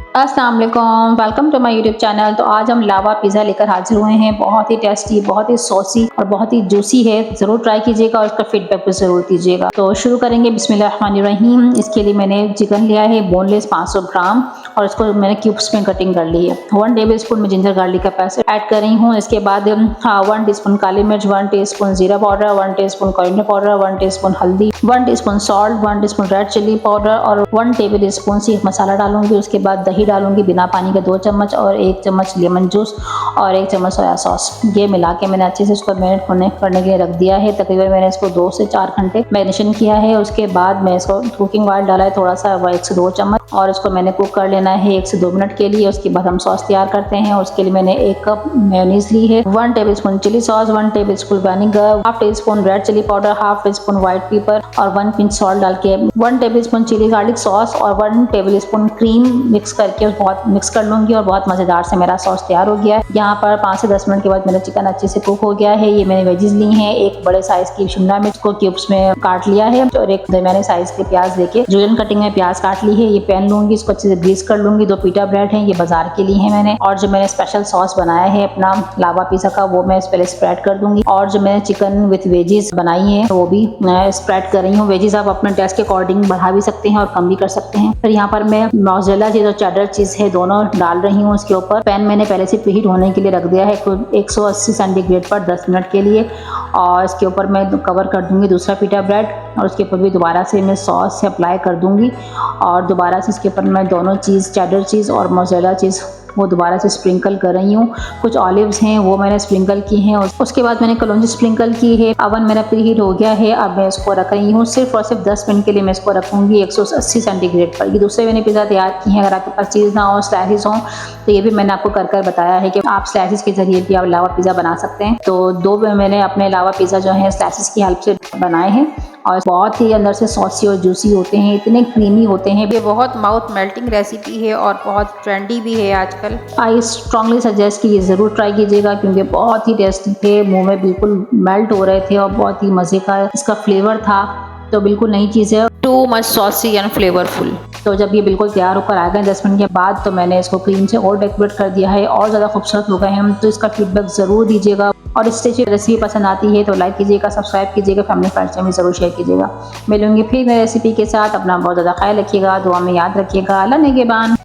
अस्सलाम वालेकुम, welcome to my YouTube channel. तो आज हम लावा पिज़्ज़ा लेकर हाजिर हुए हैं। बहुत ही टेस्टी, बहुत ही सॉसी और बहुत ही जूसी है। ज़रूर ट्राई कीजिएगा और उसका फीडबैक भी ज़रूर दीजिएगा। तो शुरू करेंगे। बिस्मिल्लाहिर्रहमानिर्रहीम। इसके लिए मैंने चिकन लिया है बोनलेस 500 ग्राम और इसको मैंने क्यूब्स में कटिंग कर ली है। 1 टेबल स्पून में जिंजर गार्लिक का पेस्ट ऐड कर रही हूँ। इसके बाद 1 टीस्पून काली मिर्च, 1 टीस्पून जीरा powder, 1 teaspoon coriander powder, 1 teaspoon हल्दी, 1 teaspoon salt, 1 teaspoon red chilli powder और 1 टेबल स्पून सीख मसाला डालूंगी। उसके बाद दही डालूंगी बिना पानी के 2 चम्मच और 1 चम्मच लेमन जूस और 1 चम्मच सोया सॉस। ये मिला के मैंने अच्छे से इसको मैरिनेट करने के लिए रख दिया है। तकरीबन मैंने इसको 2 से 4 घंटे मैरिनेशन किया है। उसके बाद मैं इसको कुकिंग ऑयल डाला है थोड़ा सा 1 से 2 चम्मच और इसको मैंने कुक कर लेना है 1 से 2 मिनट के लिए। उसके बाद हम सॉस तैयार करते हैं। उसके लिए मैंने 1 कप मेयोनीज ली है, 1 tablespoon chilli sauce, 1 tablespoon vinegar, half teaspoon red chilli powder, half teaspoon white pepper और 1 पिंच सॉल्ट डाल के 1 tablespoon chilli garlic sauce और 1 टेबल स्पून क्रीम मिक्स करके बहुत mix कर लूंगी और बहुत मजेदार से मेरा सॉस तैयार हो गया है। यहाँ पर 5 से 10 मिनट के बाद मेरा चिकन अच्छे से कुक हो गया है। ये मैंने वेजीज ली हैं, एक बड़े साइज की शिमला मिर्च को क्यूब्स में काट लिया है और एक दरमियाने साइज के प्याज लेके जुलियन कटिंग में प्याज काट ली है। ये पैन लूंगी, इसको अच्छे से ग्रीस कर लूंगी। 2 पीटा ब्रेड है, ये बाजार के लिए है मैंने। और जो मैंने स्पेशल सॉस बनाया है अपना लावा पिज़्ज़ा का वो मैं इस पहले स्प्रेड कर दूंगी। और जो मैंने चिकन विथ वेजीज बनाई है वो भी मैं स्प्रेड कर रही हूँ। वेजीज आप अपने टेस्ट के अकॉर्डिंग बढ़ा भी सकते हैं और कम भी कर सकते हैं। फिर यहाँ पर मैं मोज़रेला चीज और चेडर चीज है दोनों डाल रही हूँ इसके ऊपर। पैन मैंने पहले से प्रीहीट होने के लिए रख दिया है 180 सेंटीग्रेड पर 10 मिनट के लिए और इसके ऊपर मैं कवर कर दूंगी दूसरा पीटा ब्रेड और उसके ऊपर भी दोबारा से मैं सॉस से अप्लाई कर दूंगी और दोबारा से इसके ऊपर मैं दोनों चीज़ चेडर चीज़ और मोज़रेला चीज़ वो दोबारा से स्प्रिंकल कर रही हूँ। कुछ ऑलिव्स हैं वो मैंने स्प्रिंकल की हैं। उसके बाद मैंने कलौंजी स्प्रिंकल की है। अवन मेरा प्रीहीट हो गया है। अब मैं इसको रख रही हूँ सिर्फ और सिर्फ 10 मिनट के लिए मैं इसको रखूँगी 180 सेंटीग्रेड पर। ये दूसरे मैंने पिज़्ज़ा तैयार की हैं। अगर आपके पास चीज़ ना हो, स्लाइसेस हों, तो ये भी मैंने आपको कर बताया है कि आप स्लाइसेस के जरिए भी आप लावा पिज़्ज़ा बना सकते हैं। तो 2 मैंने अपने लावा पिज़्ज़ा जो है स्लाइसेस की हेल्प से बनाए हैं और बहुत ही अंदर से सॉसी और जूसी होते हैं, इतने क्रीमी होते हैं। ये बहुत माउथ मेल्टिंग रेसिपी है और बहुत ट्रेंडी भी है आजकल। आई स्ट्रांगली सजेस्ट कि ये ज़रूर ट्राई कीजिएगा क्योंकि बहुत ही टेस्टी थे, मुंह में बिल्कुल मेल्ट हो रहे थे और बहुत ही मज़े का इसका फ्लेवर था। तो बिल्कुल नई चीज़ है, too much saucy and flavourful. तो जब ये बिल्कुल तैयार होकर आ गए 10 मिनट के बाद तो मैंने इसको क्रीम से और डेकोरेट कर दिया है और ज़्यादा खूबसूरत हो गए हैं। तो इसका फीडबैक ज़रूर दीजिएगा और इस तरह की रेसिपी पसंद आती है तो लाइक कीजिएगा, सब्सक्राइब कीजिएगा, फैमिली फ्रेंड्स में भी ज़रूर शेयर कीजिएगा। मिलूंगी फिर नई रेसिपी के साथ। अपना बहुत ज़्यादा ख्याल रखिएगा, दुआ में याद रखिएगा। अल्लाह निगहबान।